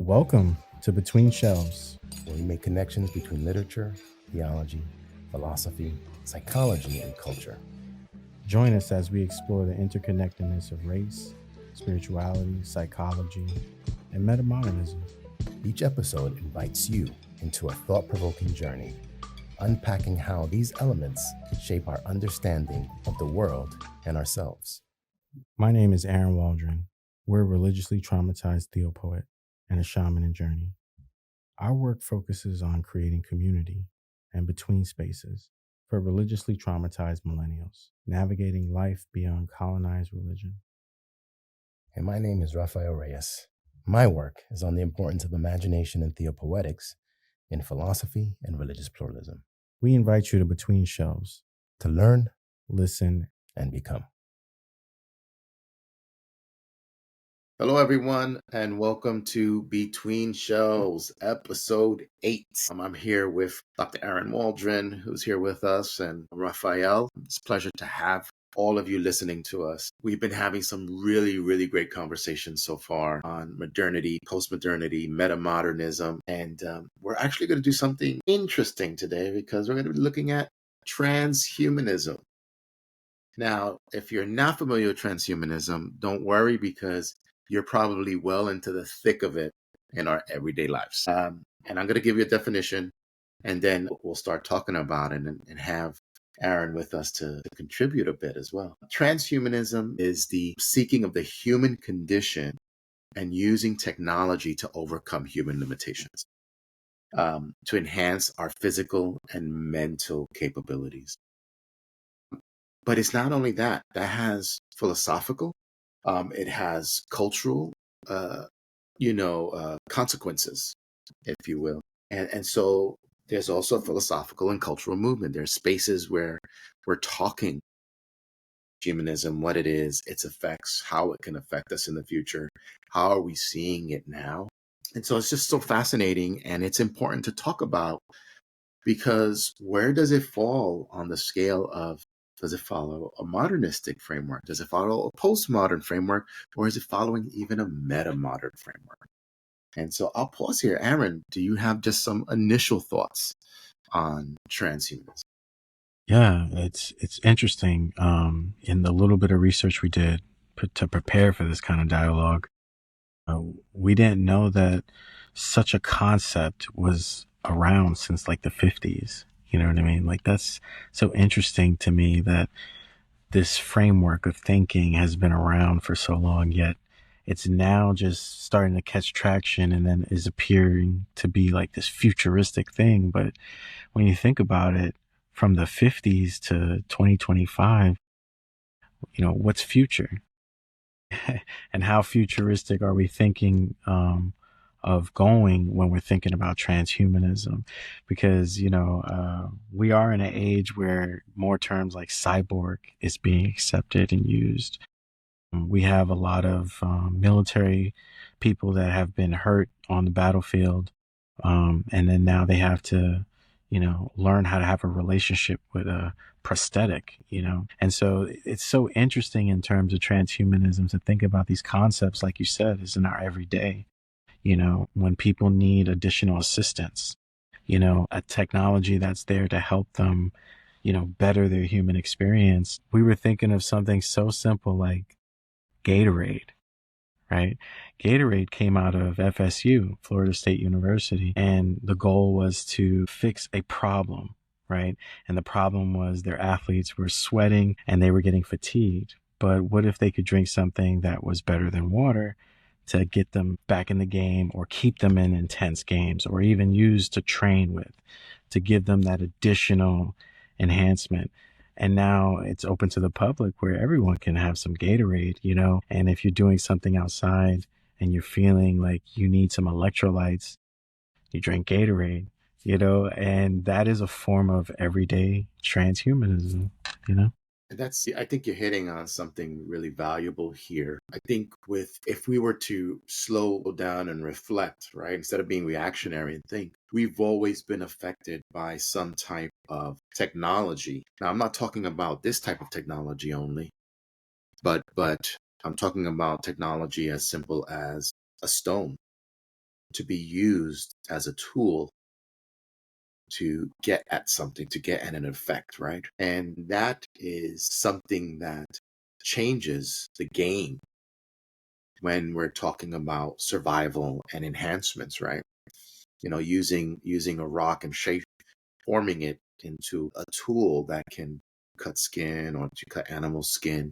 Welcome to Between Shelves. where we make connections between literature, theology, philosophy, psychology, and culture. Join us as we explore the interconnectedness of race, spirituality, psychology, and meta-modernism. Each episode invites you into a thought-provoking journey, unpacking how these elements shape our understanding of the world and ourselves. My name is Aaron Waldron. We're a religiously traumatized theopoet and a shaman in journey. Our work focuses on creating community and between spaces for religiously traumatized millennials, navigating life beyond colonized religion. And my name is Rafael Reyes. My work is on the importance of imagination and theopoetics in philosophy and religious pluralism. We invite you to Between Shelves To learn, listen, and become. Hello, everyone, and welcome to Between Shelves, episode 8. I'm here with Dr. Aaron Waldron, who's here with us, and Raphael. It's a pleasure to have all of you listening to us. We've been having some really great conversations so far on modernity, postmodernity, meta-modernism, and we're actually going to do something interesting today because we're going to be looking at transhumanism. Now, if you're not familiar with transhumanism, don't worry because you're probably well into the thick of it in our everyday lives. And I'm going to give you a definition, and then we'll start talking about it and have Aaron with us to contribute a bit as well. Transhumanism is the seeking of the human condition and using technology to overcome human limitations, to enhance our physical and mental capabilities. But it's not only that has philosophical, it has cultural, consequences, if you will. And so there's also a philosophical and cultural movement. There's spaces where we're talking humanism, what it is, its effects, how it can affect us in the future. How are we seeing it now? And so it's just so fascinating, and it's important to talk about because where does it fall on the scale of, does it follow a modernistic framework? Does it follow a postmodern framework? Or is it following even a meta-modern framework? And so I'll pause here. Aaron, do you have just some initial thoughts on transhumanism? Yeah, it's interesting. In the little bit of research we did to prepare for this kind of dialogue, we didn't know that such a concept was around since like the 50s. You know what I mean? Like that's so interesting to me that this framework of thinking has been around for so long, yet it's now just starting to catch traction and then is appearing to be like this futuristic thing. But when you think about it, from the 50s to 2025, what's future? And how futuristic are we thinking of going when we're thinking about transhumanism? Because, we are in an age where more terms like cyborg is being accepted and used. We have a lot of military people that have been hurt on the battlefield. And then now they have to, learn how to have a relationship with a prosthetic, And so it's so interesting in terms of transhumanism to think about these concepts, like you said, is in our everyday, when people need additional assistance, a technology that's there to help them, better their human experience. We were thinking of something so simple like Gatorade, right? Gatorade came out of FSU, Florida State University, and the goal was to fix a problem, right? And the problem was their athletes were sweating and they were getting fatigued. But what if they could drink something that was better than water to get them back in the game or keep them in intense games or even use to train with, to give them that additional enhancement? And now it's open to the public where everyone can have some Gatorade, and if you're doing something outside and you're feeling like you need some electrolytes, you drink Gatorade, and that is a form of everyday transhumanism, And I think you're hitting on something really valuable here. I think if we were to slow down and reflect, right, instead of being reactionary and think, we've always been affected by some type of technology. Now, I'm not talking about this type of technology only, but I'm talking about technology as simple as a stone, to be used as a tool to get at something, to get at an effect, right? And that is something that changes the game when we're talking about survival and enhancements, right? Using a rock and shape, forming it into a tool that can cut skin or to cut animal skin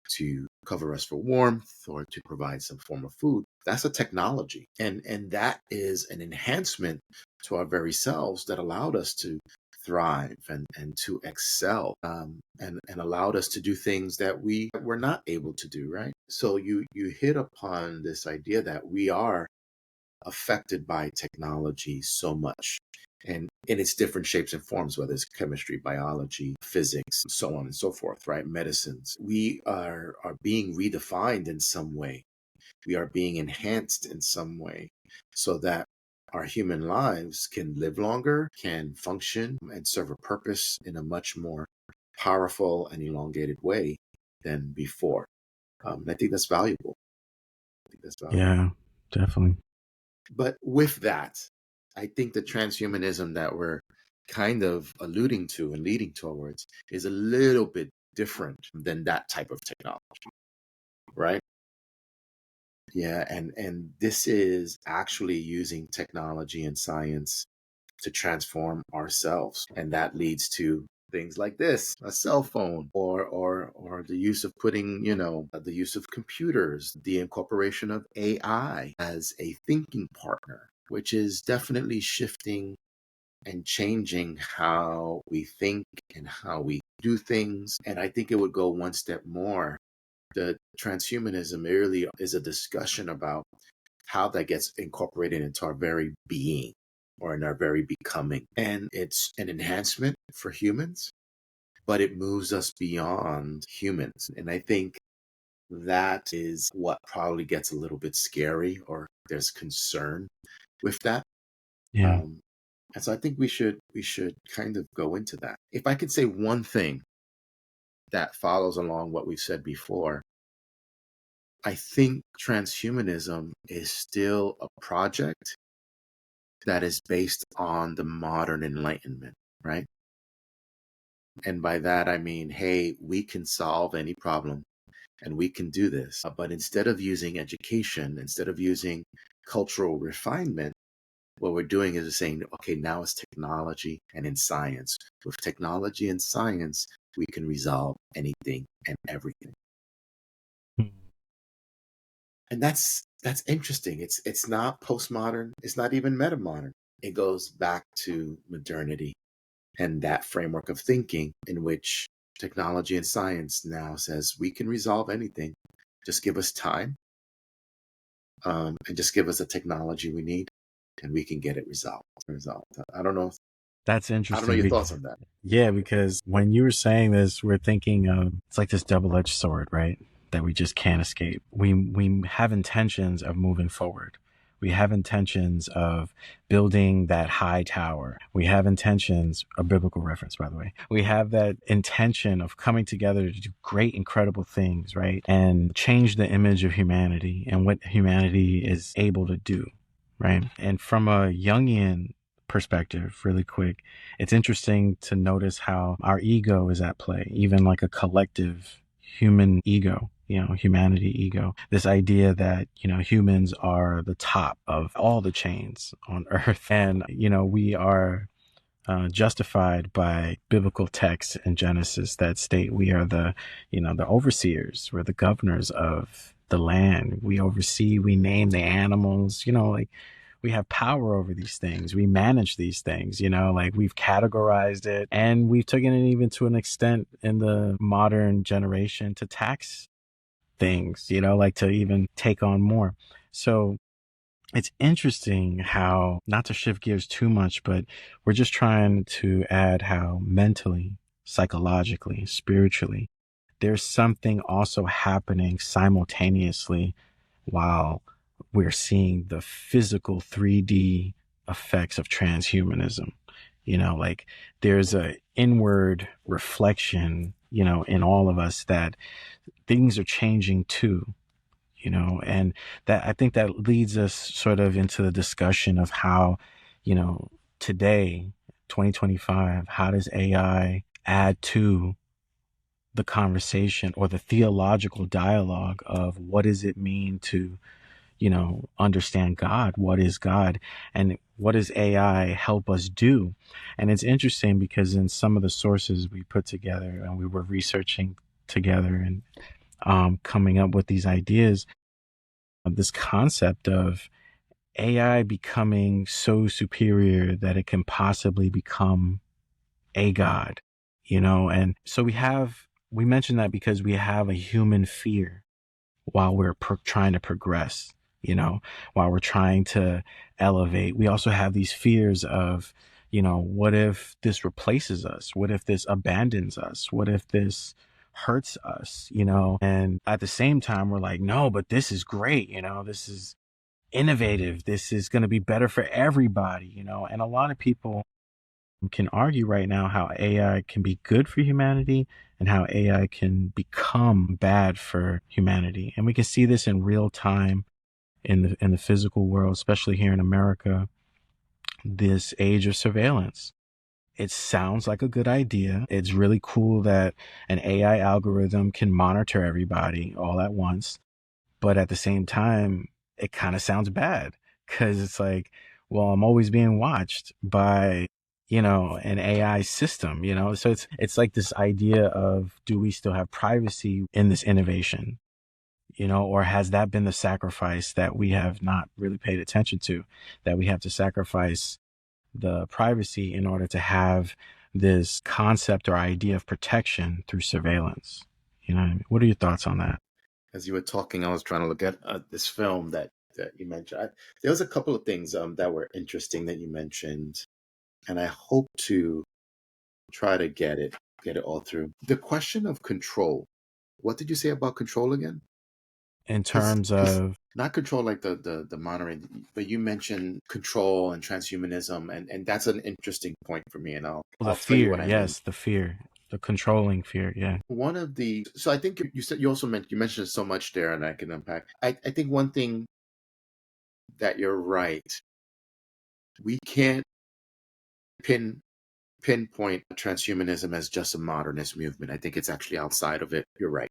to cover us for warmth or to provide some form of food. That's a technology. And that is an enhancement to our very selves that allowed us to thrive and to excel, and allowed us to do things that we were not able to do, right? So you hit upon this idea that we are affected by technology so much, and in its different shapes and forms, whether it's chemistry, biology, physics, so on and so forth, right? Medicines. We are being redefined in some way. We are being enhanced in some way so that our human lives can live longer, can function and serve a purpose in a much more powerful and elongated way than before. And I think that's valuable. I think that's valuable. Yeah, definitely. But with that, I think the transhumanism that we're kind of alluding to and leading towards is a little bit different than that type of technology, right? Yeah, and this is actually using technology and science to transform ourselves, and that leads to things like this: a cell phone, or the use of putting, the use of computers, the incorporation of AI as a thinking partner, which is definitely shifting and changing how we think and how we do things. And I think it would go one step more. The transhumanism really is a discussion about how that gets incorporated into our very being or in our very becoming. And it's an enhancement for humans, but it moves us beyond humans. And I think that is what probably gets a little bit scary, or there's concern with that. Yeah. Um, and so I think we should kind of go into that. If I could say one thing that follows along what we've said before, I think transhumanism is still a project that is based on the modern Enlightenment, right? And by that, I mean, hey, we can solve any problem and we can do this. But instead of using education, instead of using cultural refinement, what we're doing is saying, okay, now it's technology and in science. With technology and science, we can resolve anything and everything. And that's interesting. It's not postmodern. It's not even meta-modern. It goes back to modernity and that framework of thinking in which technology and science now says we can resolve anything. Just give us time, and just give us the technology we need, and we can get it resolved. I don't know. That's I don't know interesting. your thoughts on that. Yeah, because when you were saying this, we're thinking of it's like this double-edged sword, right? That we just can't escape. We have intentions of moving forward. We have intentions of building that high tower. We have intentions, a biblical reference, by the way. We have that intention of coming together to do great, incredible things, right? And change the image of humanity and what humanity is able to do, right? And from a Jungian perspective, really quick, it's interesting to notice how our ego is at play, even like a collective human ego, humanity ego. This idea that, humans are the top of all the chains on earth. And, we are justified by biblical texts in Genesis that state we are the overseers, we're the governors of the land. We oversee, we name the animals, like we have power over these things. We manage these things, like we've categorized it, and we've taken it even to an extent in the modern generation to tax things, like to even take on more. So it's interesting how, not to shift gears too much, but we're just trying to add how mentally, psychologically, spiritually, there's something also happening simultaneously while we're seeing the physical 3D effects of transhumanism. Like there's a inward reflection, in all of us that things are changing too. and that, I think that leads us sort of into the discussion of how, today, 2025, how does AI add to the conversation or the theological dialogue of what does it mean to, understand God? What is God? And what does AI help us do? And it's interesting because in some of the sources we put together and we were researching together and coming up with these ideas of this concept of AI becoming so superior that it can possibly become a God, and so we mentioned that because we have a human fear while we're trying to progress, while we're trying to elevate. We also have these fears of, what if this replaces us? What if this abandons us? What if this hurts us? And at the same time, we're like, no, but this is great. This is innovative. This is going to be better for everybody, and a lot of people can argue right now how AI can be good for humanity and how AI can become bad for humanity. And we can see this in real time in the physical world, especially here in America, this age of surveillance. It sounds like a good idea. It's really cool that an AI algorithm can monitor everybody all at once. But at the same time, it kind of sounds bad because it's like, well, I'm always being watched by, an AI system, so it's like this idea of, do we still have privacy in this innovation, or has that been the sacrifice that we have not really paid attention to, that we have to sacrifice the privacy in order to have this concept or idea of protection through surveillance? What I mean? What are your thoughts on that? As you were talking, I was trying to look at this film that you mentioned. There was a couple of things that were interesting that you mentioned, and I hope to try to get it all through. The question of control. What did you say about control again? In Because terms of not control like the monitoring, but you mentioned control and transhumanism, and that's an interesting point for me, and the I'll tell you fear, what I mean. yes, the fear, the controlling fear, yeah. One of the so I think you said, you mentioned so much there, and I can unpack. I think one thing that you're right. We can't pin pinpoint transhumanism as just a modernist movement. I think it's actually outside of it. You're right.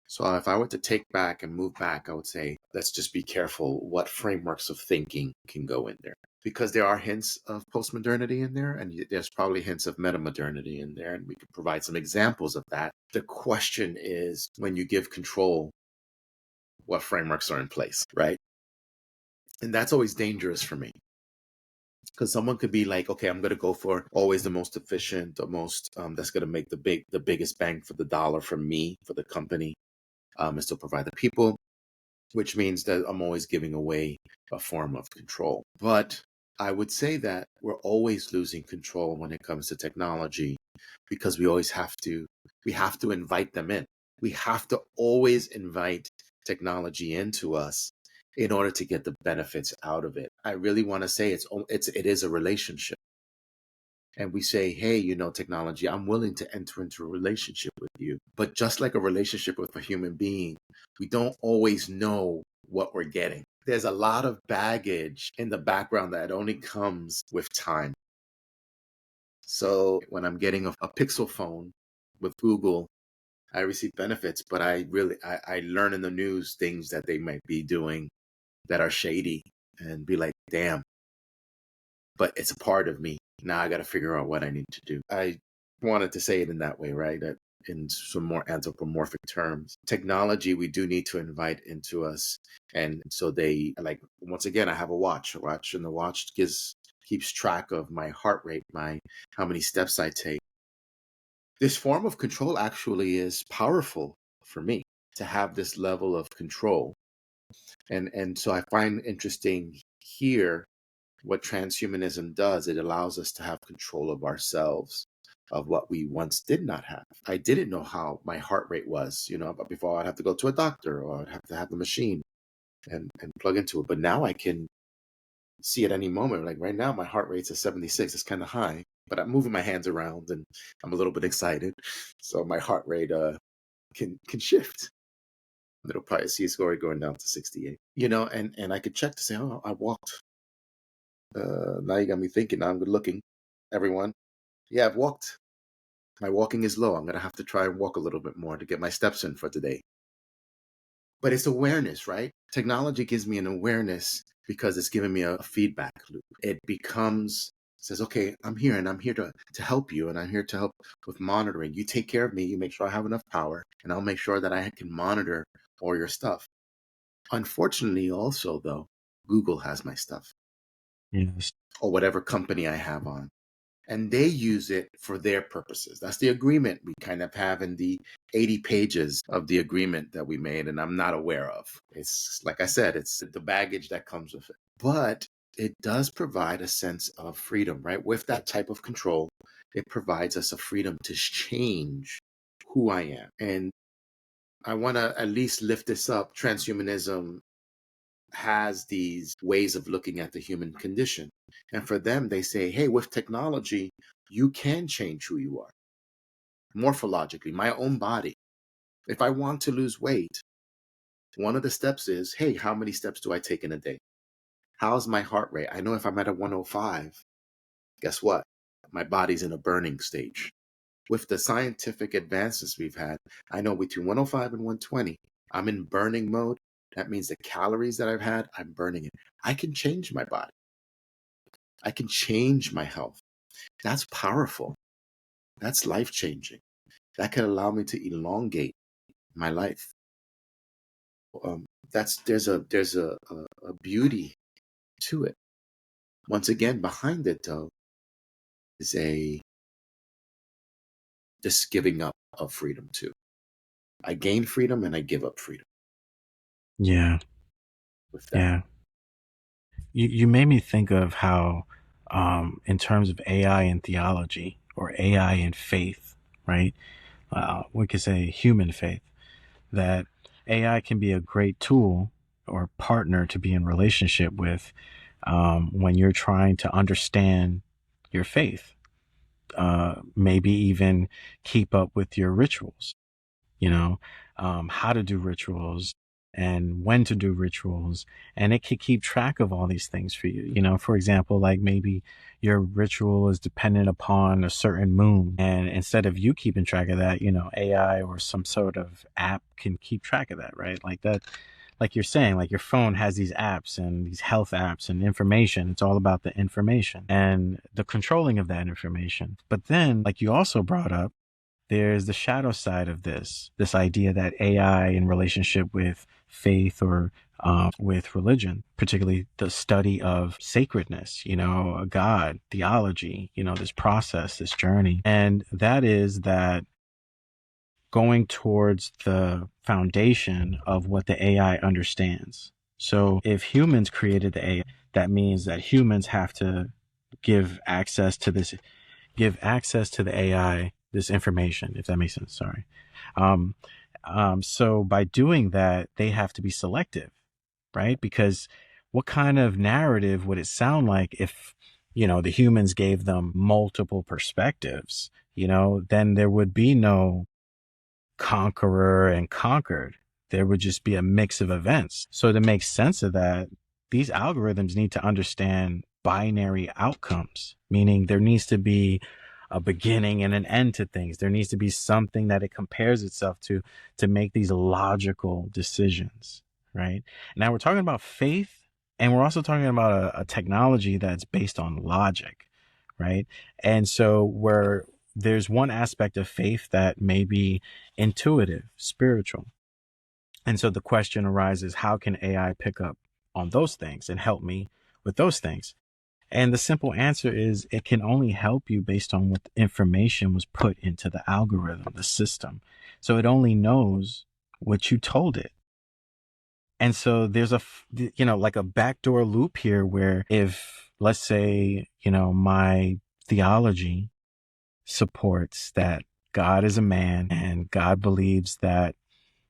So if I were to take back and move back, I would say, let's just be careful what frameworks of thinking can go in there. Because there are hints of postmodernity in there, and there's probably hints of meta-modernity in there, and we can provide some examples of that. The question is, when you give control, what frameworks are in place, right? And that's always dangerous for me. Because someone could be like, okay, I'm going to go for always the most efficient, the most that's going to make the biggest bang for the dollar for me, for the company, and still provide the people, which means that I'm always giving away a form of control. But I would say that we're always losing control when it comes to technology, because we have to invite them in. We have to always invite technology into us in order to get the benefits out of it. I really want to say it is a relationship. And we say, hey, technology, I'm willing to enter into a relationship with you. But just like a relationship with a human being, we don't always know what we're getting. There's a lot of baggage in the background that only comes with time. So when I'm getting a Pixel phone with Google, I receive benefits, but I learn in the news things that they might be doing that are shady, and be like, damn, but it's a part of me. Now I got to figure out what I need to do. I wanted to say it in that way, right? That in some more anthropomorphic terms, technology we do need to invite into us. And so they, like, once again, I have a watch, and the watch keeps track of my heart rate, how many steps I take. This form of control actually is powerful for me, to have this level of control. And so I find interesting here what transhumanism does. It allows us to have control of ourselves, of what we once did not have. I didn't know how my heart rate was, but before I'd have to go to a doctor, or I'd have to have the machine and plug into it. But now I can see at any moment, like right now, my heart rate's at 76. It's kind of high, but I'm moving my hands around and I'm a little bit excited. So my heart rate can shift. It'll probably see a score going down to 68. And I could check to say, oh, I walked. Now you got me thinking. Now I'm good looking. Everyone. Yeah, I've walked. My walking is low. I'm going to have to try and walk a little bit more to get my steps in for today. But it's awareness, right? Technology gives me an awareness because it's giving me a feedback loop. It says, okay, I'm here and I'm here to help you, and I'm here to help with monitoring. You take care of me, you make sure I have enough power, and I'll make sure that I can monitor all your stuff. Unfortunately, also, though, Google has my stuff. Yes. Or whatever company I have on. And they use it for their purposes. That's the agreement we kind of have in the 80 pages of the agreement that we made, and I'm not aware of. It's like I said, it's the baggage that comes with it. But it does provide a sense of freedom, right? With that type of control, it provides us a freedom to change who I am. And I want to at least lift this up. Transhumanism has these ways of looking at the human condition. And for them, they say, hey, with technology, you can change who you are morphologically, my own body. If I want to lose weight, one of the steps is, hey, how many steps do I take in a day? How's my heart rate? I know if I'm at a 105, guess what? My body's in a burning stage. With the scientific advances we've had, I know between 105 and 120, I'm in burning mode. That means the calories that I've had, I'm burning it. I can change my body. I can change my health. That's powerful. That's life-changing. That can allow me to elongate my life. There's a beauty to it. Once again, behind it though is this giving up of freedom too. I gain freedom and I give up freedom Yeah. with that. Yeah. You made me think of how, in terms of AI and theology, or AI and faith, right? We could say human faith, that AI can be a great tool or partner to be in relationship with, when you're trying to understand your faith, maybe even keep up with your rituals, how to do rituals and when to do rituals. And it can keep track of all these things for you. For example, like maybe your ritual is dependent upon a certain moon. And instead of you keeping track of that, AI or some sort of app can keep track of that, right? Like that, like you're saying, like your phone has these apps and these health apps and information. It's all about the information and the controlling of that information. But then, like you also brought up, there's the shadow side of this idea that AI in relationship with faith or with religion, particularly the study of sacredness, God, theology, this process, this journey. And that is that going towards the foundation of what the AI understands. So if humans created the AI, that means that humans have to give access to the AI this information, if that makes sense. Sorry. Um, so by doing that, they have to be selective, right? Because what kind of narrative would it sound like if, the humans gave them multiple perspectives? Then there would be no conqueror and conquered. There would just be a mix of events. So to make sense of that, these algorithms need to understand binary outcomes, meaning there needs to be a beginning and an end to things. There needs to be something that it compares itself to make these logical decisions, right? Now we're talking about faith, and we're also talking about a technology that's based on logic, right? And so where there's one aspect of faith that may be intuitive, spiritual. And so the question arises, how can AI pick up on those things and help me with those things? And the simple answer is it can only help you based on what information was put into the algorithm, the system. So it only knows what you told it. And so there's like a backdoor loop here where if, let's say, my theology supports that God is a man and God believes that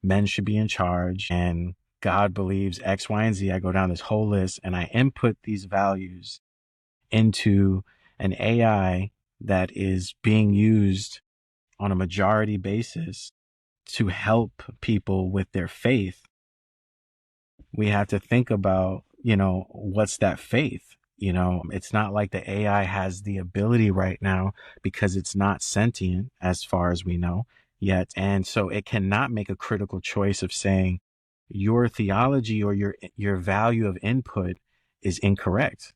men should be in charge and God believes X, Y, and Z. I go down this whole list and I input these values into an AI that is being used on a majority basis to help people with their faith, we have to think about, what's that faith? It's not like the AI has the ability right now because it's not sentient as far as we know yet. And so it cannot make a critical choice of saying your theology or your value of input is incorrect.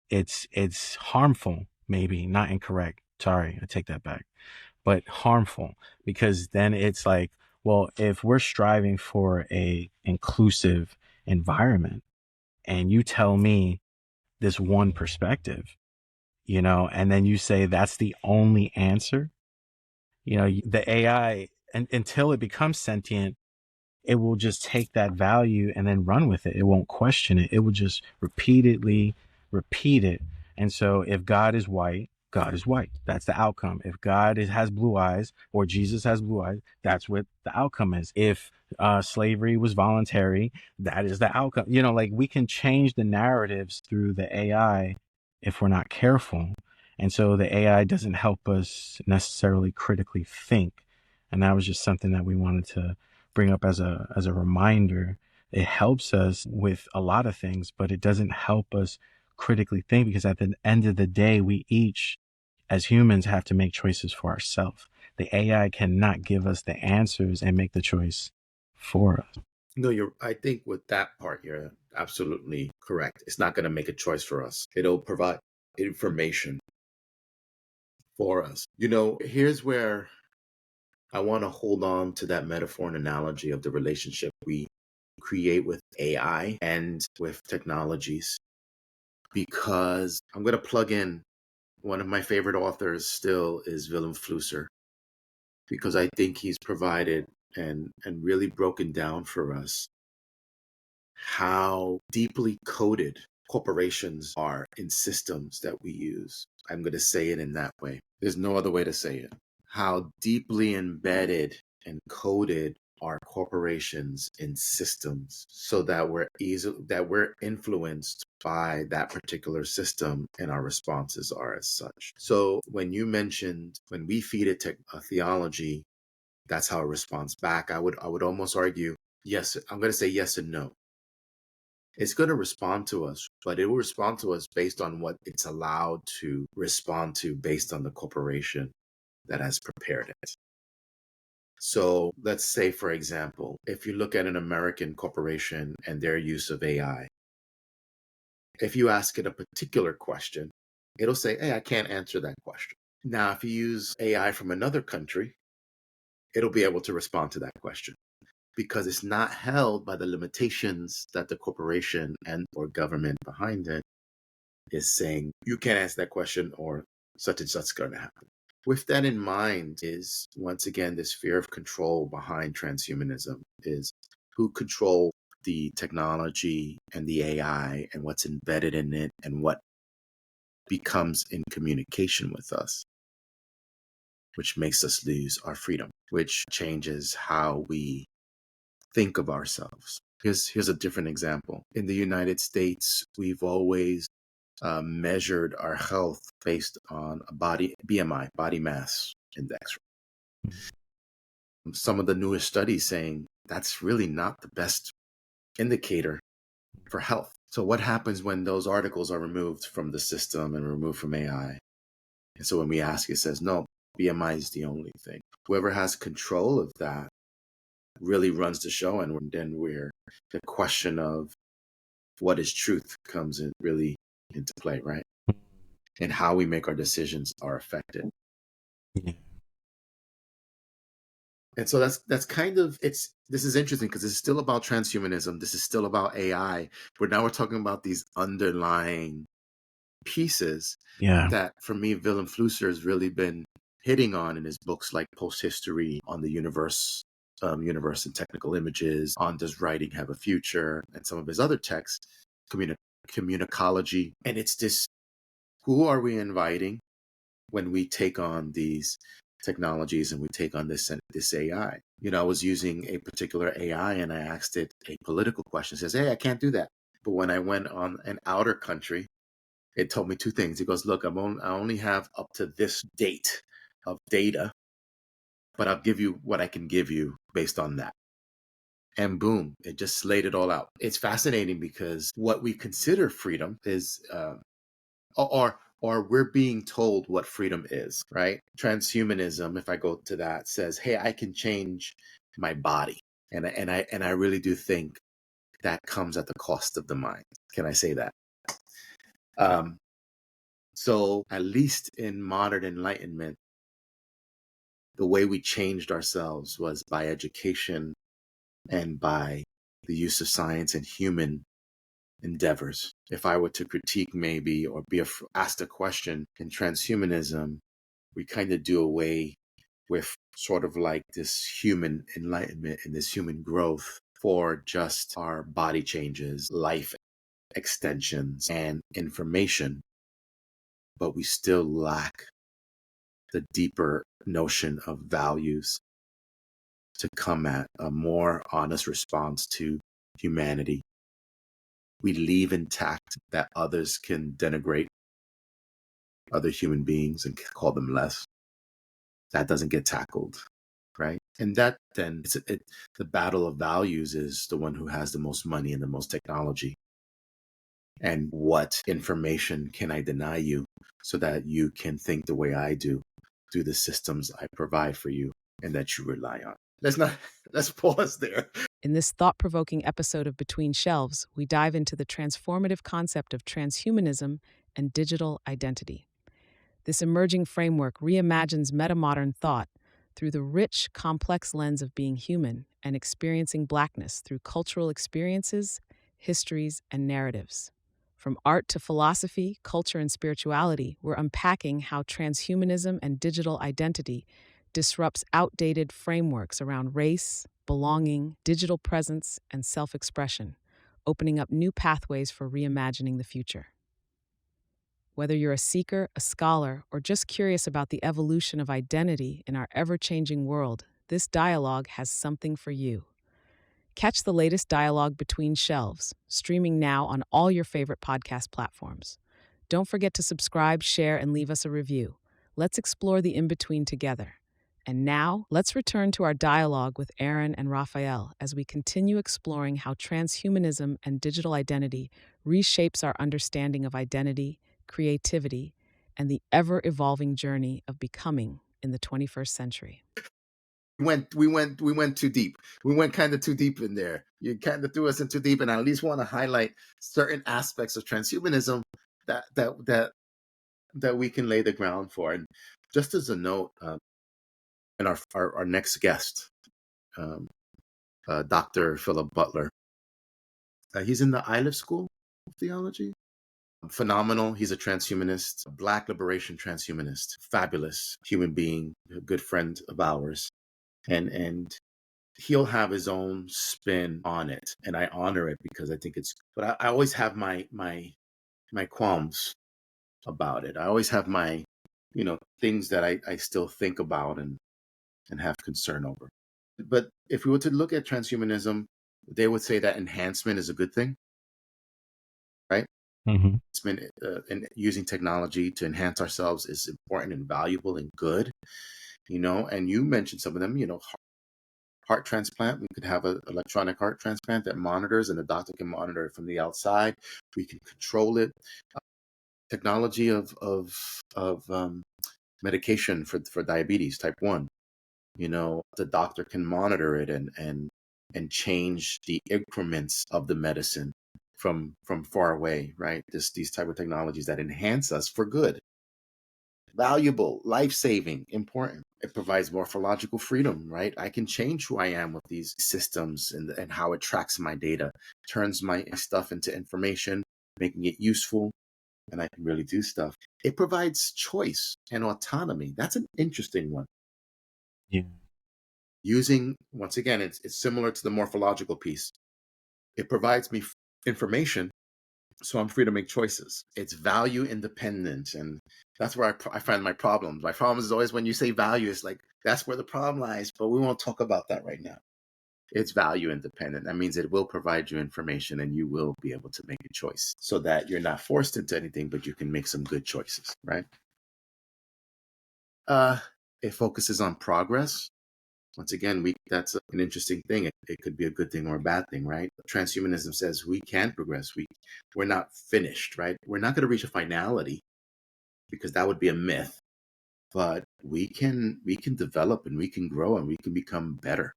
It's harmful, maybe not incorrect. Sorry, I take that back, but harmful, because then it's like, well, if we're striving for a inclusive environment and you tell me this one perspective, and then you say that's the only answer, the AI, until it becomes sentient, it will just take that value and then run with it. It won't question it. It will just repeatedly repeat it. And so if God is white, God is white. That's the outcome. If God has blue eyes, or Jesus has blue eyes, that's what the outcome is. If slavery was voluntary, that is the outcome. Like, we can change the narratives through the AI if we're not careful. And so the AI doesn't help us necessarily critically think. And that was just something that we wanted to bring up as a reminder. It helps us with a lot of things, but it doesn't help us critically think, because at the end of the day, we each as humans have to make choices for ourselves. The AI cannot give us the answers and make the choice for us. No, I think with that part, you're absolutely correct. It's not going to make a choice for us. It'll provide information for us. Here's where I want to hold on to that metaphor and analogy of the relationship we create with AI and with technologies, because I'm going to plug in one of my favorite authors still is Willem Flusser, because I think he's provided and really broken down for us how deeply coded corporations are in systems that we use. I'm going to say it in that way. There's no other way to say it. How deeply embedded and coded are corporations in systems, so that we're influenced by that particular system, and our responses are as such. So when you mentioned, when we feed it a theology, that's how it responds back. I would almost argue, yes, I'm going to say yes and no. It's going to respond to us, but it will respond to us based on what it's allowed to respond to based on the corporation that has prepared it. So let's say, for example, if you look at an American corporation and their use of AI, if you ask it a particular question, it'll say, hey, I can't answer that question. Now, if you use AI from another country, it'll be able to respond to that question, because it's not held by the limitations that the corporation and or government behind it is saying, you can't answer that question, or such and such is going to happen. With that in mind is, once again, this fear of control behind transhumanism is who control the technology and the AI and what's embedded in it and what becomes in communication with us, which makes us lose our freedom, which changes how we think of ourselves. Here's a different example. In the United States, we've always measured our health based on a BMI, body mass index. Some of the newest studies saying that's really not the best indicator for health. So what happens when those articles are removed from the system and removed from AI? And so when we ask, it says, no, BMI is the only thing. Whoever has control of that really runs the show. And then the question of what is truth comes in really into play, right? And how we make our decisions are affected. Yeah. And so that's kind of, this is interesting because it's still about transhumanism. This is still about AI, but now we're talking about these underlying pieces that, for me, Willem Flusser has really been hitting on in his books like Post History, on the universe and technical images, on Does Writing Have a Future, and some of his other texts, communicology. And it's this, who are we inviting when we take on these technologies and we take on this AI? I was using a particular AI and I asked it a political question. It says, hey, I can't do that. But when I went on an outer country, it told me two things. It goes, look, I only have up to this date of data, but I'll give you what I can give you based on that. And boom, it just laid it all out. It's fascinating because what we consider freedom is, or we're being told what freedom is, right? Transhumanism, if I go to that, says, hey, I can change my body. And I really do think that comes at the cost of the mind. Can I say that? So at least in modern enlightenment, the way we changed ourselves was by education and by the use of science and human endeavors. If I were to critique maybe or be asked a question in transhumanism, we kind of do away with sort of like this human enlightenment and this human growth for just our body changes, life extensions, and information. But we still lack the deeper notion of values to come at a more honest response to humanity. We leave intact that others can denigrate other human beings and call them less. That doesn't get tackled, right? And that then, the battle of values is the one who has the most money and the most technology. And what information can I deny you so that you can think the way I do through the systems I provide for you and that you rely on? Let's pause there. In this thought-provoking episode of Between Shelves, we dive into the transformative concept of transhumanism and digital identity. This emerging framework reimagines meta-modern thought through the rich, complex lens of being human and experiencing Blackness through cultural experiences, histories, and narratives. From art to philosophy, culture, and spirituality, we're unpacking how transhumanism and digital identity disrupts outdated frameworks around race, belonging, digital presence, and self-expression, opening up new pathways for reimagining the future. Whether you're a seeker, a scholar, or just curious about the evolution of identity in our ever-changing world, this dialogue has something for you. Catch the latest dialogue Between Shelves, streaming now on all your favorite podcast platforms. Don't forget to subscribe, share, and leave us a review. Let's explore the in-between together. And now, let's return to our dialogue with Aaron and Raphael as we continue exploring how transhumanism and digital identity reshapes our understanding of identity, creativity, and the ever-evolving journey of becoming in the 21st century. We went too deep. We went kind of too deep in there. You kind of threw us in too deep, and I at least want to highlight certain aspects of transhumanism that we can lay the ground for. And just as a note, and our next guest, Dr. Philip Butler, he's in the Iliff School of Theology. Phenomenal. He's a transhumanist, a Black liberation transhumanist, fabulous human being, a good friend of ours. And he'll have his own spin on it, and I honor it because I think it's. But I always have my qualms about it. I always have my, things that I still think about and have concern over. But if we were to look at transhumanism, they would say that enhancement is a good thing, right? Mm-hmm. And using technology to enhance ourselves is important and valuable and good, and you mentioned some of them, heart transplant. We could have an electronic heart transplant that monitors, and the doctor can monitor it from the outside. We can control it. Technology of medication for diabetes type 1. The doctor can monitor it and change the increments of the medicine from far away, right? These type of technologies that enhance us for good. Valuable, life-saving, important. It provides morphological freedom, right? I can change who I am with these systems and how it tracks my data, turns my stuff into information, making it useful, and I can really do stuff. It provides choice and autonomy. That's an interesting one. Yeah. Using, once again, it's similar to the morphological piece. It provides me information, so I'm free to make choices. It's value independent, and that's where I find my problems. My problem is always when you say value, it's like, that's where the problem lies, but we won't talk about that right now. It's value independent. That means it will provide you information and you will be able to make a choice so that you're not forced into anything, but you can make some good choices, right? It focuses on progress. Once again, that's an interesting thing. It could be a good thing or a bad thing, right? Transhumanism says we can progress. We're not finished, right? We're not going to reach a finality because that would be a myth. But we can develop and we can grow and we can become better.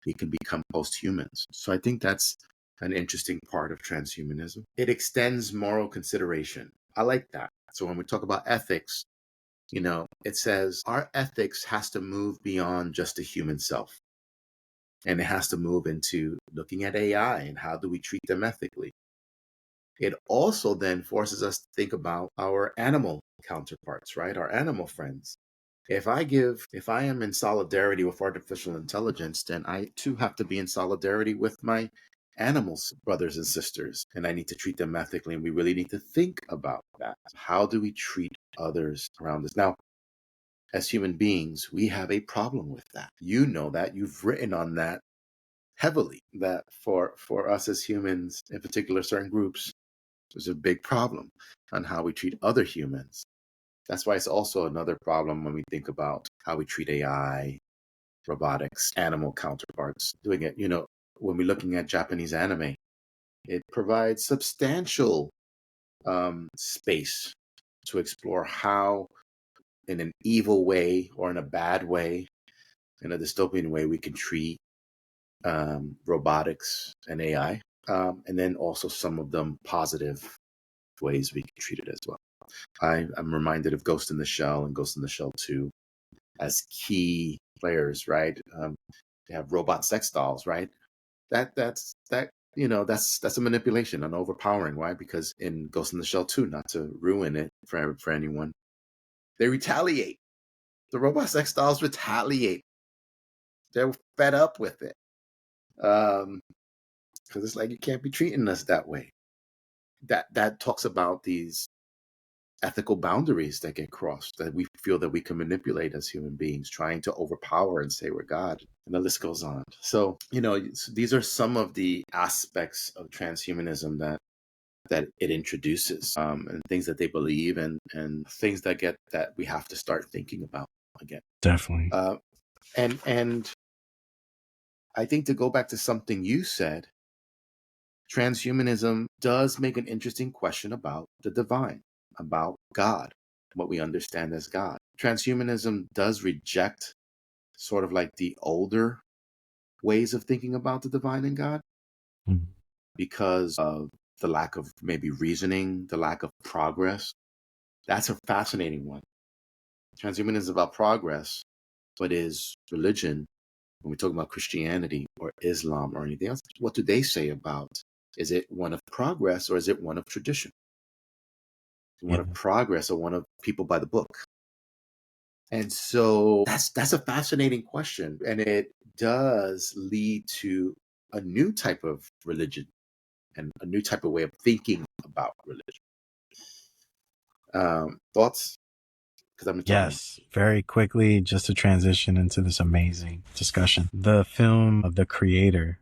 We can become post-humans. So I think that's an interesting part of transhumanism. It extends moral consideration. I like that. So when we talk about ethics, it says our ethics has to move beyond just the human self. And it has to move into looking at AI and how do we treat them ethically. It also then forces us to think about our animal counterparts, right? Our animal friends. If I am in solidarity with artificial intelligence, then I too have to be in solidarity with my animals, brothers and sisters, and I need to treat them ethically. And we really need to think about that. How do we treat others around us? Now, as human beings, we have a problem with that. You know that. You've written on that heavily, that for us as humans, in particular certain groups, there's a big problem on how we treat other humans. That's why it's also another problem when we think about how we treat AI, robotics, animal counterparts, doing it. When we're looking at Japanese anime, it provides substantial space to explore how, in an evil way or in a bad way, in a dystopian way, we can treat robotics and AI. And then also some of them positive ways we can treat it as well. I'm reminded of Ghost in the Shell and Ghost in the Shell 2 as key players, right? They have robot sex dolls, right? That's a manipulation and overpowering. Why? Because in Ghost in the Shell 2, not to ruin it for anyone, they retaliate. The robot sex dolls retaliate. They're fed up with it. Because it's like, you can't be treating us that way. That talks about these ethical boundaries that get crossed, that we feel that we can manipulate as human beings, trying to overpower and say we're God. And the list goes on. So, these are some of the aspects of transhumanism that it introduces, and things that they believe and things that we have to start thinking about again. Definitely. And I think, to go back to something you said, transhumanism does make an interesting question about the divine, about God, what we understand as God. Transhumanism does reject sort of like the older ways of thinking about the divine and God because of the lack of maybe reasoning, the lack of progress. That's a fascinating one. Transhumanism is about progress, but is religion, when we talk about Christianity or Islam or anything else, what do they say about? Is it one of progress or is it one of tradition? One of progress or one of people by the book? And so that's a fascinating question. And it does lead to a new type of religion and a new type of way of thinking about religion. Thoughts? Because I've been talking. Yes, very quickly, just to transition into this amazing discussion. The film of The Creator,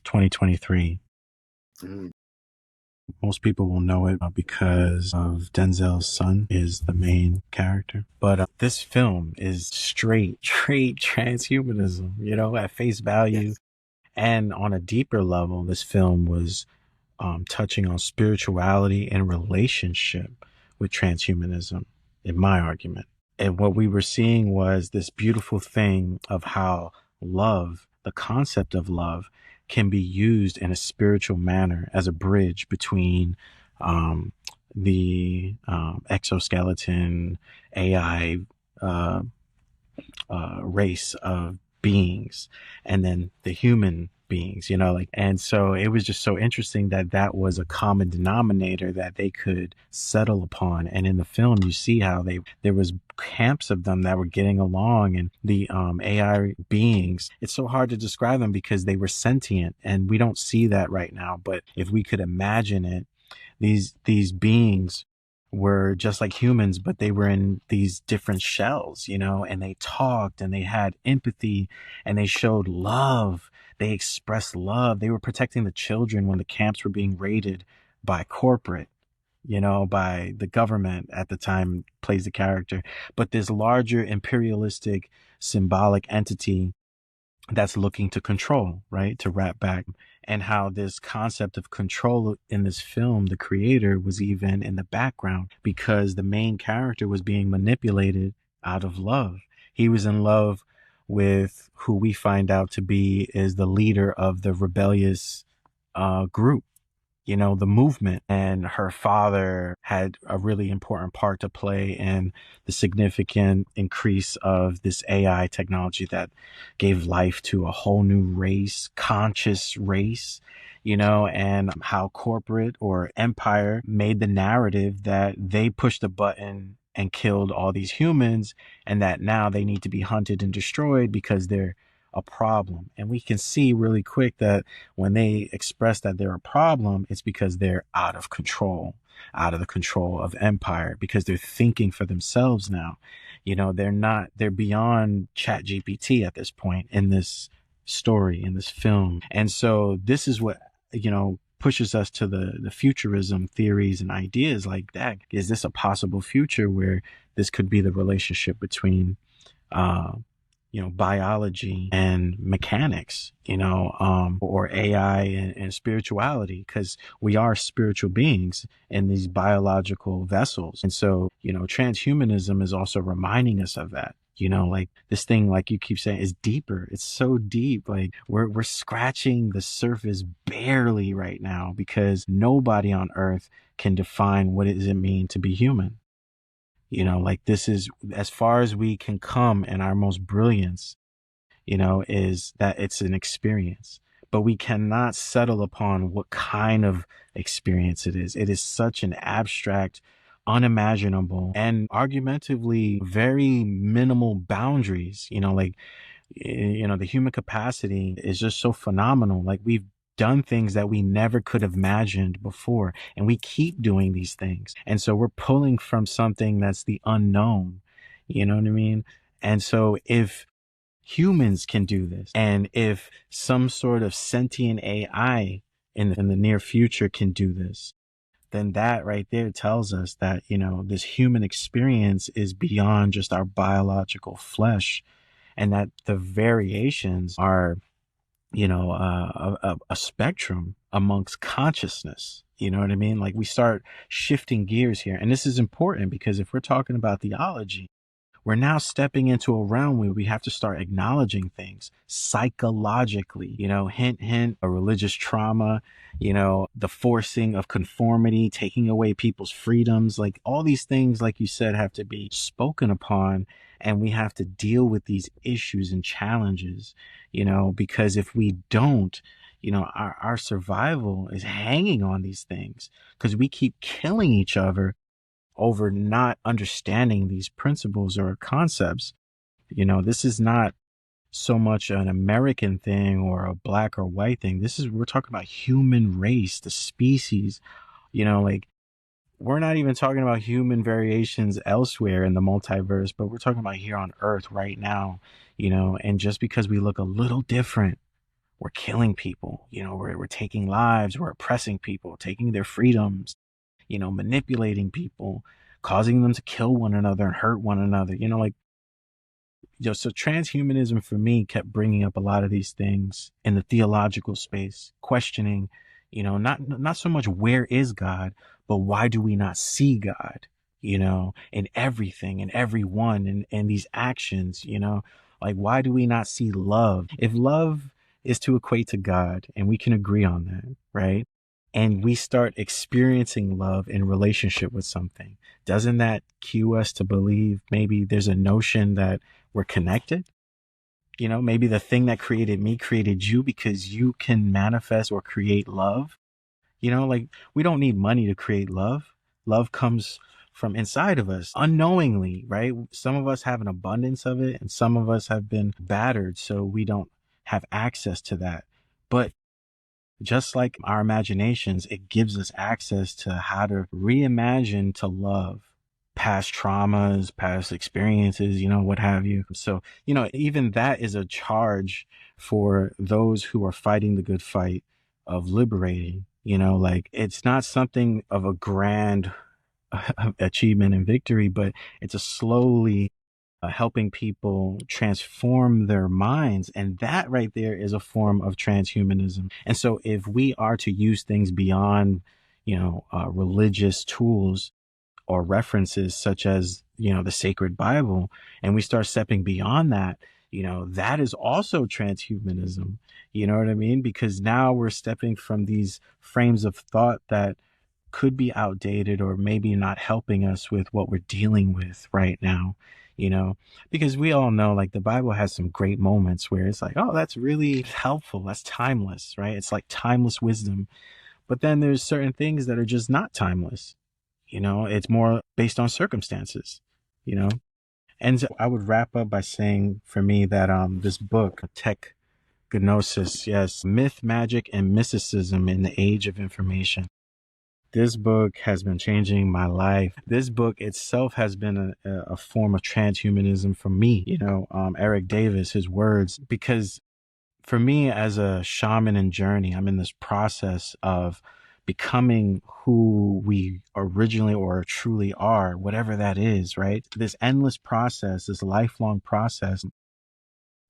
2023. Most people will know it because of Denzel's son is the main character. But this film is straight transhumanism, at face value. Yes. And on a deeper level, this film was touching on spirituality and relationship with transhumanism, in my argument. And what we were seeing was this beautiful thing of how love, the concept of love, can be used in a spiritual manner as a bridge between the exoskeleton AI race of beings and then the human beings, and so it was just so interesting that was a common denominator that they could settle upon. And in the film, you see how there was camps of them that were getting along, and the AI beings, it's so hard to describe them because they were sentient, and we don't see that right now. But if we could imagine it, these beings were just like humans, but they were in these different shells, and they talked and they had empathy and they showed love. They expressed love. They were protecting the children when the camps were being raided by corporate, by the government at the time, plays the character. But this larger imperialistic symbolic entity that's looking to control, right? To wrap back, and how this concept of control in this film, the creator was even in the background because the main character was being manipulated out of love. He was in love with who we find out to be is the leader of the rebellious group, the movement. And her father had a really important part to play in the significant increase of this AI technology that gave life to a whole new race, conscious race, and how corporate or empire made the narrative that they pushed a button and killed all these humans, and that now they need to be hunted and destroyed because they're a problem. And we can see really quick that when they express that they're a problem, it's because they're out of control, out of the control of empire, because they're thinking for themselves now. They're beyond chat GPT at this point in this story, in this film. And so this is what, pushes us to the futurism theories and ideas like that. Is this a possible future where this could be the relationship between, biology and mechanics, or AI and spirituality, because we are spiritual beings in these biological vessels. And so, transhumanism is also reminding us of that. Like this thing, like you keep saying, is deeper. It's so deep. Like we're scratching the surface barely right now, because nobody on earth can define what does it mean to be human. Like this is as far as we can come in our most brilliance, is that it's an experience, but we cannot settle upon what kind of experience it is. It is such an abstract, unimaginable, and argumentatively very minimal boundaries, the human capacity is just so phenomenal. Like we've done things that we never could have imagined before, and we keep doing these things. And so we're pulling from something that's the unknown. You know what I mean? And so if humans can do this, and if some sort of sentient AI in the near future can do this, then that right there tells us that, this human experience is beyond just our biological flesh, and that the variations are, a spectrum amongst consciousness. You know what I mean? Like we start shifting gears here. And this is important because if we're talking about theology, we're now stepping into a realm where we have to start acknowledging things psychologically, hint, hint, a religious trauma, the forcing of conformity, taking away people's freedoms, like all these things, like you said, have to be spoken upon. And we have to deal with these issues and challenges, because if we don't, our survival is hanging on these things because we keep killing each other over not understanding these principles or concepts. This is not so much an American thing or a black or white thing. We're talking about human race, the species, like we're not even talking about human variations elsewhere in the multiverse, but we're talking about here on Earth right now, and just because we look a little different, we're killing people, we're taking lives, we're oppressing people, taking their freedoms, manipulating people, causing them to kill one another and hurt one another, so transhumanism for me kept bringing up a lot of these things in the theological space, questioning, not so much where is God, but why do we not see God, in everything and everyone and these actions, like why do we not see love? If love is to equate to God, and we can agree on that, right? And we start experiencing love in relationship with something, doesn't that cue us to believe maybe there's a notion that we're connected? Maybe the thing that created me created you because you can manifest or create love. Like we don't need money to create love. Love comes from inside of us unknowingly, right? Some of us have an abundance of it and some of us have been battered, so we don't have access to that. But just like our imaginations, it gives us access to how to reimagine to love past traumas, past experiences, what have you. So, even that is a charge for those who are fighting the good fight of liberating, like it's not something of a grand achievement and victory, but it's a slowly helping people transform their minds. And that right there is a form of transhumanism. And so if we are to use things beyond, religious tools or references such as, the sacred Bible, and we start stepping beyond that, that is also transhumanism. You know what I mean? Because now we're stepping from these frames of thought that could be outdated or maybe not helping us with what we're dealing with right now, because we all know like the Bible has some great moments where it's like, oh, that's really helpful. That's timeless, right? It's like timeless wisdom. But then there's certain things that are just not timeless. It's more based on circumstances, you know? And so I would wrap up by saying for me that this book, Tech Gnosis, yes, Myth, Magic, and Mysticism in the Age of Information. This book has been changing my life. This book itself has been a form of transhumanism for me. Eric Davis, his words, because for me as a shaman in journey, I'm in this process of becoming who we originally or truly are, whatever that is, right? This endless process, this lifelong process.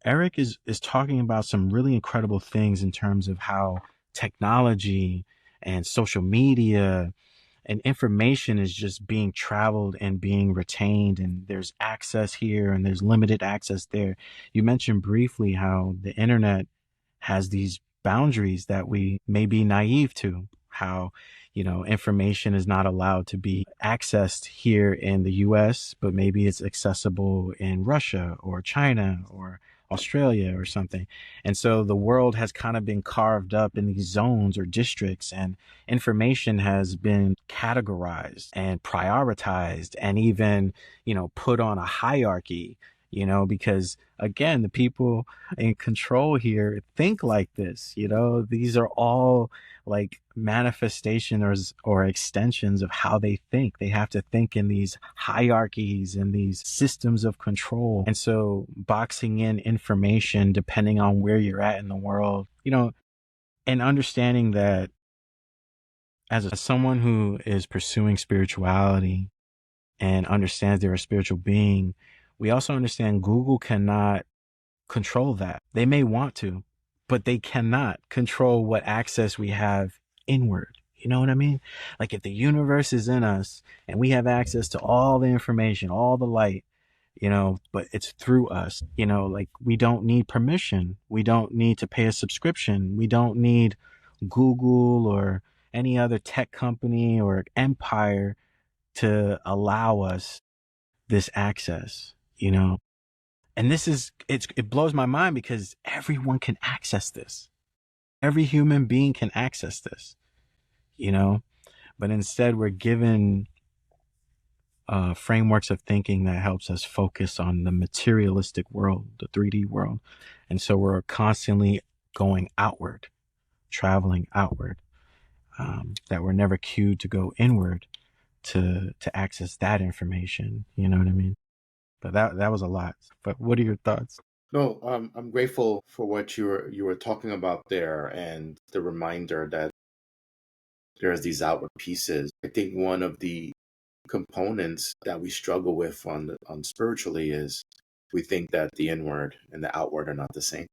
Eric is talking about some really incredible things in terms of how technology and social media and information is just being traveled and being retained, and there's access here and there's limited access there. You mentioned briefly how the internet has these boundaries that we may be naive to, how information is not allowed to be accessed here in the US, but maybe it's accessible in Russia or China or Australia or something. And so the world has kind of been carved up in these zones or districts, and information has been categorized and prioritized and even, put on a hierarchy, because again, the people in control here think like this. These are all like manifestations or extensions of how they think. They have to think in these hierarchies and these systems of control. And so boxing in information depending on where you're at in the world, and understanding that as someone who is pursuing spirituality and understands they're a spiritual being, we also understand Google cannot control that. They may want to, but they cannot control what access we have inward. You know what I mean? Like if the universe is in us and we have access to all the information, all the light, but it's through us, like we don't need permission. We don't need to pay a subscription. We don't need Google or any other tech company or empire to allow us this access, And it blows my mind because everyone can access this. Every human being can access this, but instead we're given frameworks of thinking that helps us focus on the materialistic world, the 3D world. And so we're constantly going outward, traveling outward, that we're never cued to go inward to access that information. You know what I mean? But that was a lot. But what are your thoughts? No, I'm grateful for what you were talking about there, and the reminder that there's these outward pieces. I think one of the components that we struggle with on spiritually is we think that the inward and the outward are not the same,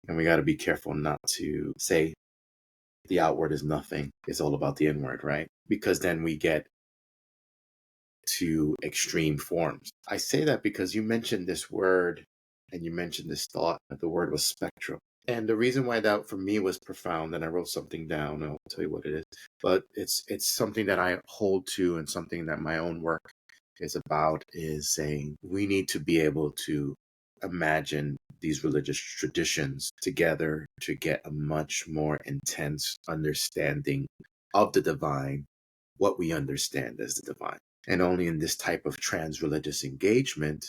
and we got to be careful not to say the outward is nothing. It's all about the inward, right? Because then we get to extreme forms. I say that because you mentioned this word and you mentioned this thought. The word was spectrum. And the reason why that for me was profound, and I wrote something down, I'll tell you what it is, but it's something that I hold to and something that my own work is about, is saying we need to be able to imagine these religious traditions together to get a much more intense understanding of the divine, what we understand as the divine. And only in this type of trans-religious engagement,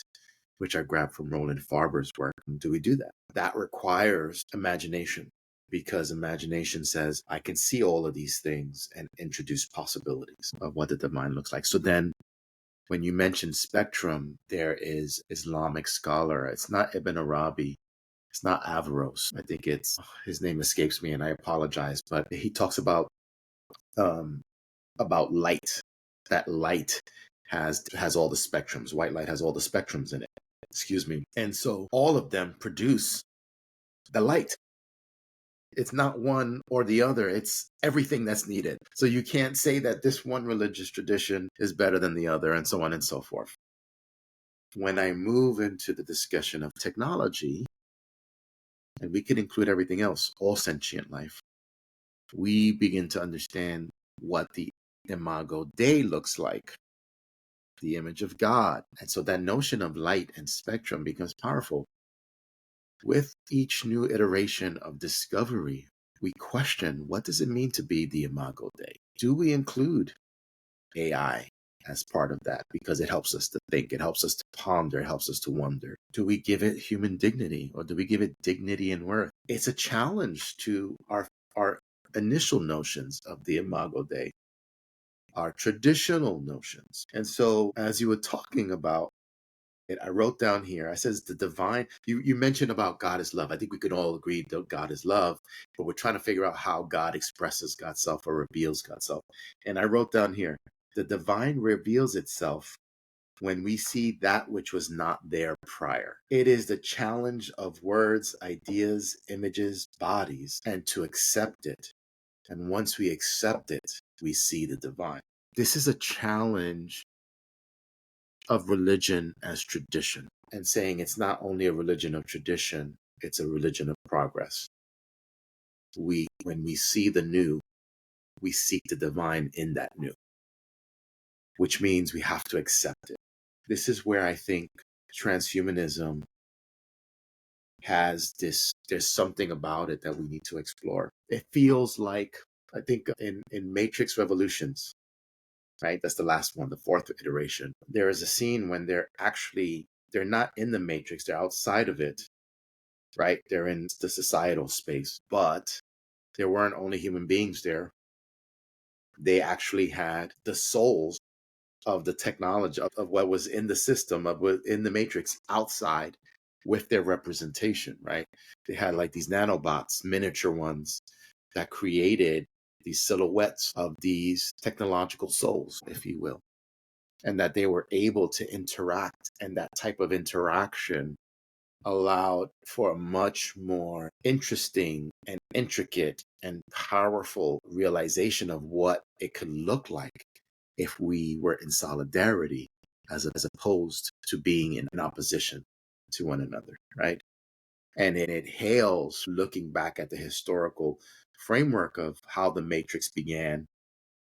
which I grabbed from Roland Farber's work, do we do that. That requires imagination, because imagination says, I can see all of these things and introduce possibilities of what the divine looks like. So then when you mention spectrum, there is Islamic scholar. It's not Ibn Arabi. It's not Averroes. I think his name escapes me and I apologize, but he talks about light. That light has all the spectrums. White light has all the spectrums in it. Excuse me. And so all of them produce the light. It's not one or the other. It's everything that's needed. So you can't say that this one religious tradition is better than the other, and so on and so forth. When I move into the discussion of technology, and we could include everything else, all sentient life, we begin to understand what the imago Dei looks like, the image of God. And so that notion of light and spectrum becomes powerful. With each new iteration of discovery, we question, what does it mean to be the imago Dei? Do we include AI as part of that? Because it helps us to think, it helps us to ponder, it helps us to wonder. Do we give it human dignity, or do we give it dignity and worth? It's a challenge to our initial notions of the imago Dei, our traditional notions. And so as you were talking about it, I wrote down here, I says the divine, you mentioned about God is love. I think we could all agree that God is love, but we're trying to figure out how God expresses God's self or reveals God's self. And I wrote down here, the divine reveals itself when we see that which was not there prior. It is the challenge of words, ideas, images, bodies, and to accept it. And once we accept it, we see the divine. This is a challenge of religion as tradition, and saying it's not only a religion of tradition, it's a religion of progress. When we see the new, we seek the divine in that new, which means we have to accept it. This is where I think transhumanism has there's something about it that we need to explore. It feels like, I think in Matrix Revolutions, right? That's the last one, the fourth iteration. There is a scene when they're not in the matrix, they're outside of it, right? They're in the societal space, but there weren't only human beings there. They actually had the souls of the technology of what was in the system, of what in the matrix outside with their representation, right? They had like these nanobots, miniature ones that created these silhouettes of these technological souls, if you will, and that they were able to interact. And that type of interaction allowed for a much more interesting and intricate and powerful realization of what it could look like if we were in solidarity as opposed to being in opposition to one another, right? And it hails looking back at the historical framework of how the Matrix began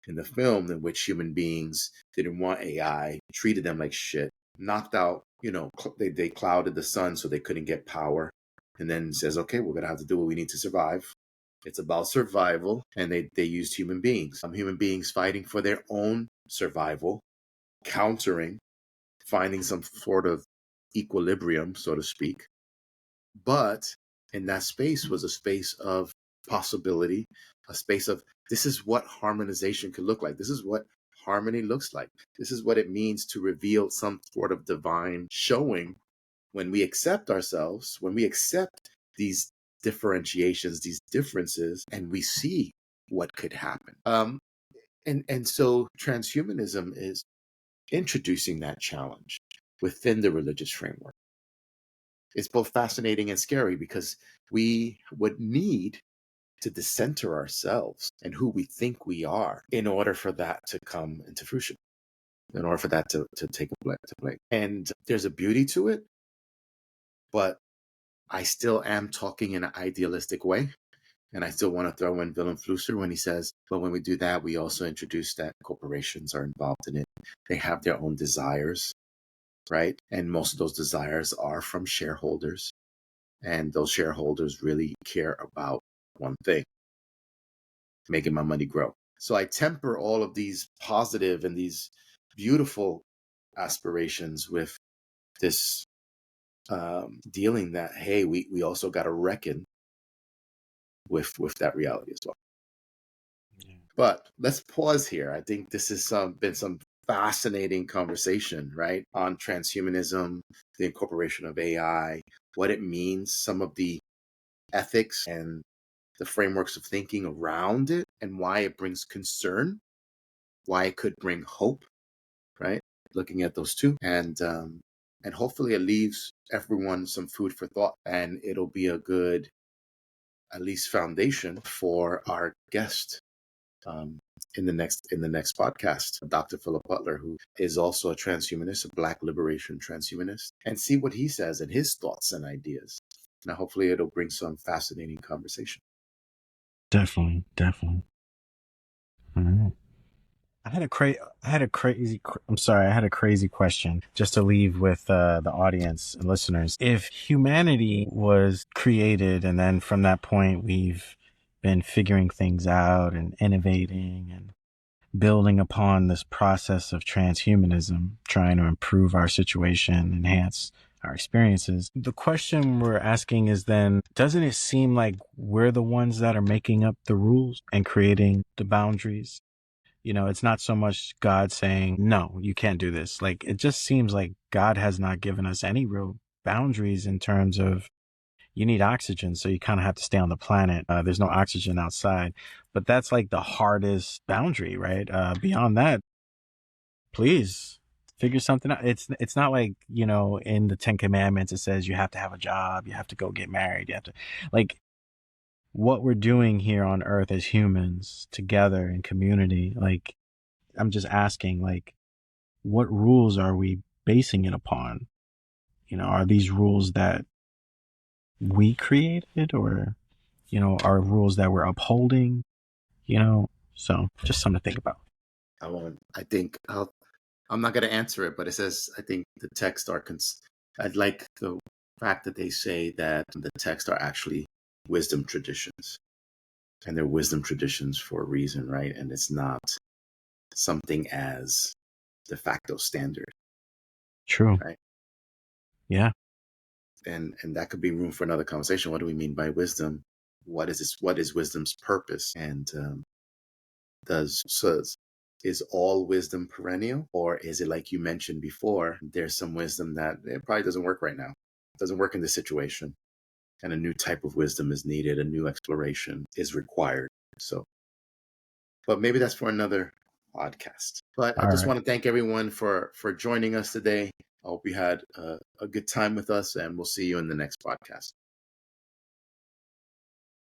in the film, in which human beings didn't want AI, treated them like shit, knocked out, they clouded the sun so they couldn't get power, and then says, okay, we're going to have to do what we need to survive. It's about survival, and they used human beings, human beings fighting for their own survival, countering, finding some sort of equilibrium, so to speak. But in that space was a space of possibility, a space of, this is what harmonization could look like. This is what harmony looks like. This is what it means to reveal some sort of divine showing when we accept ourselves, when we accept these differentiations, these differences, and we see what could happen. And so transhumanism is introducing that challenge within the religious framework. It's both fascinating and scary because we would need to decenter ourselves and who we think we are in order for that to come into fruition, in order for that to take place. And there's a beauty to it, but I still am talking in an idealistic way. And I still want to throw in Willem Flusser when he says, but when we do that, we also introduce that corporations are involved in it. They have their own desires, right? And most of those desires are from shareholders. And those shareholders really care about one thing: making my money grow. So I temper all of these positive and these beautiful aspirations with this dealing that, hey, we also got to reckon with that reality as well. Yeah. But let's pause here. I think this has been some fascinating conversation, right, on transhumanism, the incorporation of AI, what it means, some of the ethics and the frameworks of thinking around it, and why it brings concern, why it could bring hope, right? looking at those two, and hopefully it leaves everyone some food for thought, and it'll be a good, at least, foundation for our guest in the next podcast, Dr. Philip Butler, who is also a transhumanist, a Black liberation transhumanist, and see what he says and his thoughts and ideas. Now, hopefully, it'll bring some fascinating conversation. Definitely, definitely. All right. I had a crazy. I'm sorry. I had a crazy question just to leave with the audience and listeners. If humanity was created, and then from that point we've been figuring things out and innovating and building upon this process of transhumanism, trying to improve our situation, enhance our experiences. The question we're asking is then, doesn't it seem like we're the ones that are making up the rules and creating the boundaries? You know, it's not so much God saying, no, you can't do this. Like, it just seems like God has not given us any real boundaries in terms of, you need oxygen, so you kind of have to stay on the planet. There's no oxygen outside, but that's like the hardest boundary, right? Beyond that, please figure something out. It's not like, you know, in the Ten Commandments, it says you have to have a job, you have to go get married, you have to, like, what we're doing here on earth as humans together in community. Like, I'm just asking, like, what rules are we basing it upon? You know, are these rules that we created, or, you know, are rules that we're upholding? You know, so just something to think about. I think I'm not going to answer it, but it says, I think the texts are, I'd like the fact that they say that the texts are actually wisdom traditions, and they're wisdom traditions for a reason, right? And it's not something as de facto standard, True. right? Yeah. And that could be room for another conversation. What do we mean by wisdom? What is this? What is wisdom's purpose? And is all wisdom perennial, or is it, like you mentioned before, there's some wisdom that it probably doesn't work right now, it doesn't work in this situation, and a new type of wisdom is needed, a new exploration is required. So, but maybe that's for another podcast. But I All just right. want to thank everyone for joining us today. I hope you had a good time with us, and we'll see you in the next podcast.